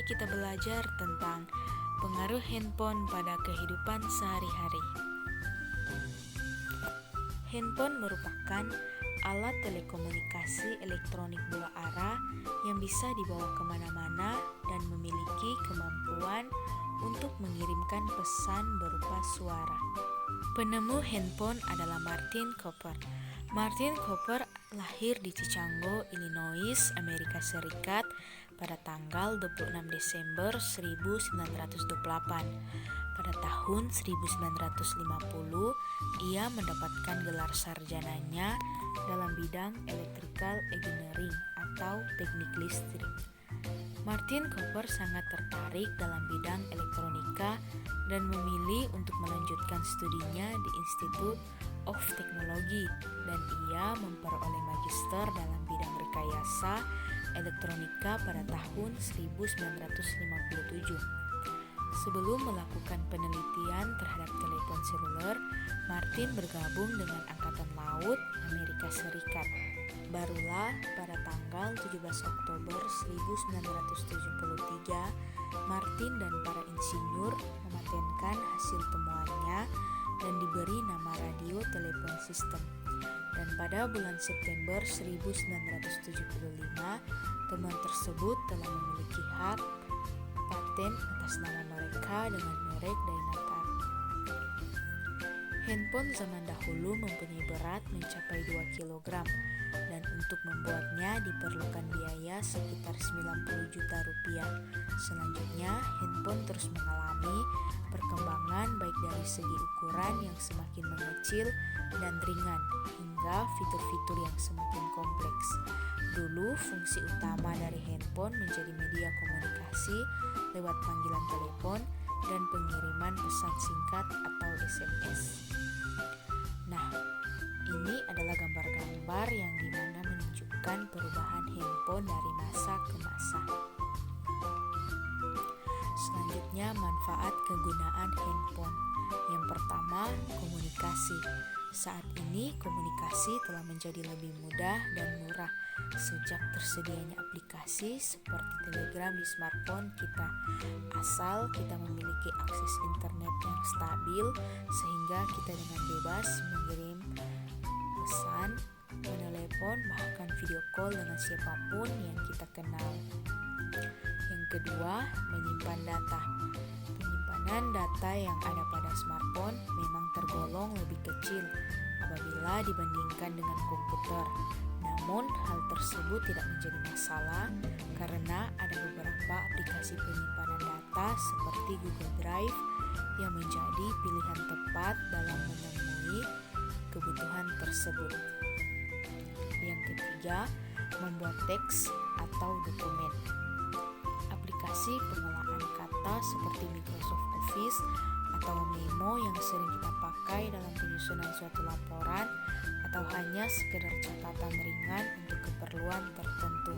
kita belajar tentang pengaruh handphone pada kehidupan sehari-hari. Handphone merupakan alat telekomunikasi elektronik dua arah yang bisa dibawa kemana-mana dan memiliki kemampuan untuk mengirimkan pesan berupa suara. Penemu handphone adalah Martin Cooper. Martin Cooper lahir di Chicago, Illinois, Amerika Serikat pada tanggal 26 Desember 1928. Pada tahun 1950, ia mendapatkan gelar sarjananya dalam bidang electrical engineering atau teknik listrik. Martin Cooper sangat tertarik dalam bidang elektronika dan memilih untuk melanjutkan studinya di Institute of Technology, dan ia memperoleh magister dalam bidang rekayasa elektronika pada tahun 1957. Sebelum melakukan penelitian terhadap telepon seluler, Martin bergabung dengan Angkatan Laut Amerika Serikat. Barulah pada tanggal 17 Oktober 1973, Martin dan para insinyur mematenkan hasil temuannya dan diberi nama radio telepon sistem. Dan pada bulan September 1975, temuan tersebut telah memiliki hak paten atas nama mereka dengan merek Dynatar. Handphone zaman dahulu mempunyai berat mencapai 2 kg dan untuk membuatnya diperlukan biaya sekitar 90 juta rupiah. Selanjutnya, handphone terus mengalami perkembangan baik dari segi ukuran yang semakin mengecil dan ringan hingga fitur-fitur yang semakin kompleks. Dulu, fungsi utama dari handphone menjadi media komunikasi lewat panggilan telepon dan pengiriman pesan singkat atau SMS. Nah, ini adalah gambar-gambar yang dimana menunjukkan perubahan handphone dari masa ke masa. Selanjutnya, manfaat kegunaan handphone. Yang pertama, komunikasi. Saat ini komunikasi telah menjadi lebih mudah dan murah sejak tersedianya aplikasi seperti Telegram di smartphone kita, asal kita memiliki akses internet yang stabil sehingga kita dengan bebas mengirim pesan, menelepon, bahkan video call dengan siapapun yang kita kenal. Yang kedua, menyimpan data. Penyimpanan data yang ada pada smartphone memang tergolong lebih kecil apabila dibandingkan dengan komputer. Namun, hal tersebut tidak menjadi masalah karena ada beberapa aplikasi penyimpanan data seperti Google Drive yang menjadi pilihan tepat dalam memenuhi kebutuhan tersebut. Yang ketiga, membuat teks atau dokumen. Aplikasi pengolahan kata seperti Microsoft Office atau Memo yang sering kita pakai dalam penyusunan suatu laporan atau hanya sekedar catatan ringan untuk keperluan tertentu.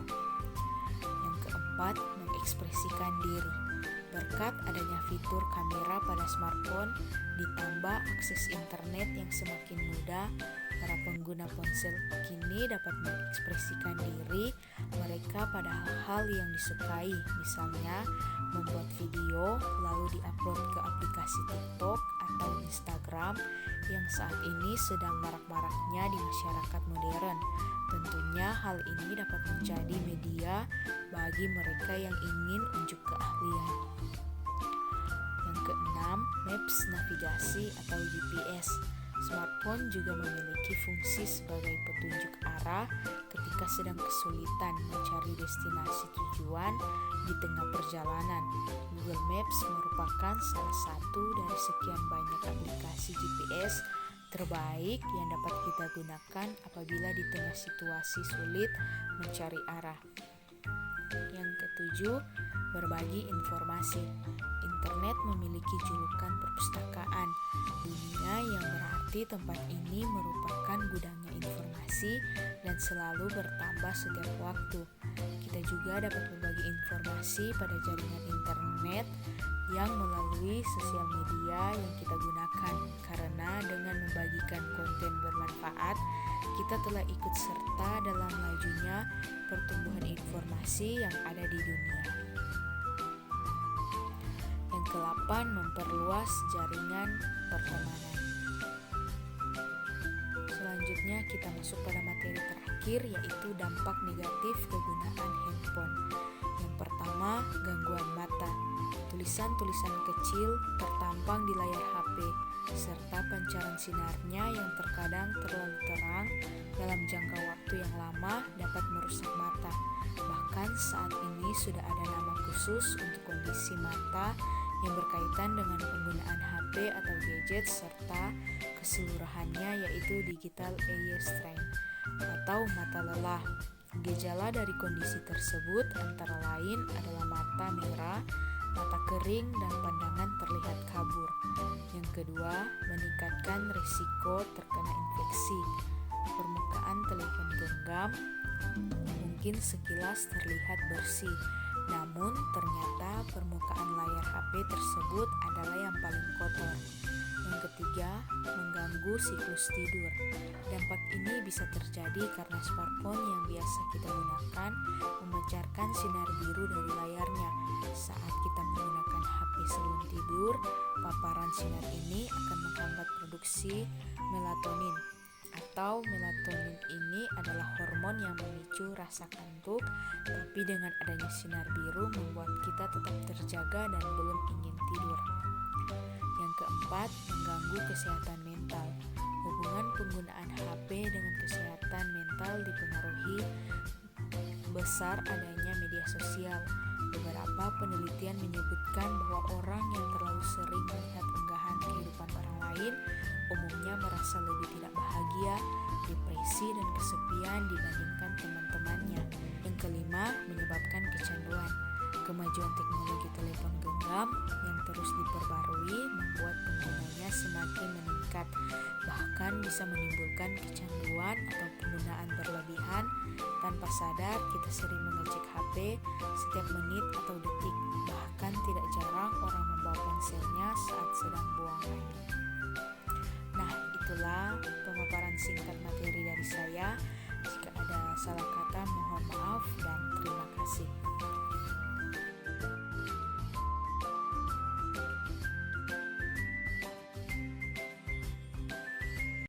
Yang keempat, mengekspresikan diri. Berkat adanya fitur kamera pada smartphone ditambah akses internet yang semakin mudah, para pengguna ponsel kini dapat mengekspresikan diri mereka pada hal-hal yang disukai, misalnya membuat video lalu diupload ke aplikasi TikTok atau Instagram yang saat ini sedang marak-maraknya di masyarakat modern. Tentunya hal ini dapat menjadi media bagi mereka yang ingin unjuk keahlian. Yang keenam, maps navigasi atau GPS. Smartphone juga memiliki fungsi sebagai petunjuk arah ketika sedang kesulitan mencari destinasi tujuan di tengah perjalanan. Google Maps merupakan salah satu dari sekian banyak aplikasi GPS terbaik yang dapat kita gunakan apabila di tengah situasi sulit mencari arah. Yang ketujuh, berbagi informasi. Internet memiliki julukan perpustakaan dunia yang berarti tempat ini merupakan gudangnya informasi dan selalu bertambah setiap waktu. Kita juga dapat berbagi informasi pada jaringan internet yang melalui sosial media yang kita gunakan, karena dengan membagikan konten bermanfaat, kita telah ikut serta dalam lajunya pertumbuhan informasi yang ada di dunia. 8. Memperluas jaringan pertemanan. Selanjutnya kita masuk pada materi terakhir, yaitu dampak negatif kegunaan handphone. Yang pertama, gangguan mata. Tulisan-tulisan kecil tertampang di layar HP, serta pancaran sinarnya yang terkadang terlalu terang dalam jangka waktu yang lama dapat merusak mata. Bahkan saat ini sudah ada nama khusus untuk kondisi mata yang berkaitan dengan penggunaan HP atau gadget serta keseluruhannya, yaitu digital eye strain atau mata lelah. Gejala dari kondisi tersebut antara lain adalah mata merah, mata kering, dan pandangan terlihat kabur. Yang kedua, meningkatkan risiko terkena infeksi. Permukaan telepon genggam mungkin sekilas terlihat bersih, namun ternyata permukaan layar HP tersebut adalah yang paling kotor. Yang ketiga, mengganggu siklus tidur. Dampak ini bisa terjadi karena smartphone yang biasa kita gunakan memancarkan sinar biru dari layarnya. Saat kita menggunakan HP sebelum tidur, paparan sinar ini akan menghambat produksi melatonin. Atau melatonin ini adalah hormon yang memicu rasa kantuk, tapi dengan adanya sinar biru membuat kita tetap terjaga dan belum ingin tidur. Yang keempat, mengganggu kesehatan mental. Hubungan penggunaan HP dengan kesehatan mental dipengaruhi besar adanya media sosial. Beberapa penelitian menyebutkan bahwa orang yang terlalu sering melihat unggahan kehidupan orang lain umumnya merasa lebih tidak bahagia, depresi, dan kesepian dibandingkan teman-temannya. Yang kelima, menyebabkan kecanduan. Kemajuan teknologi telepon genggam yang terus diperbarui membuat penggunanya semakin meningkat, bahkan bisa menimbulkan kecanduan atau penggunaan berlebihan. Tanpa sadar, kita sering mengecek HP setiap menit atau detik, bahkan tidak jarang orang membawa ponselnya saat sedang buang air. Nah, itulah pemaparan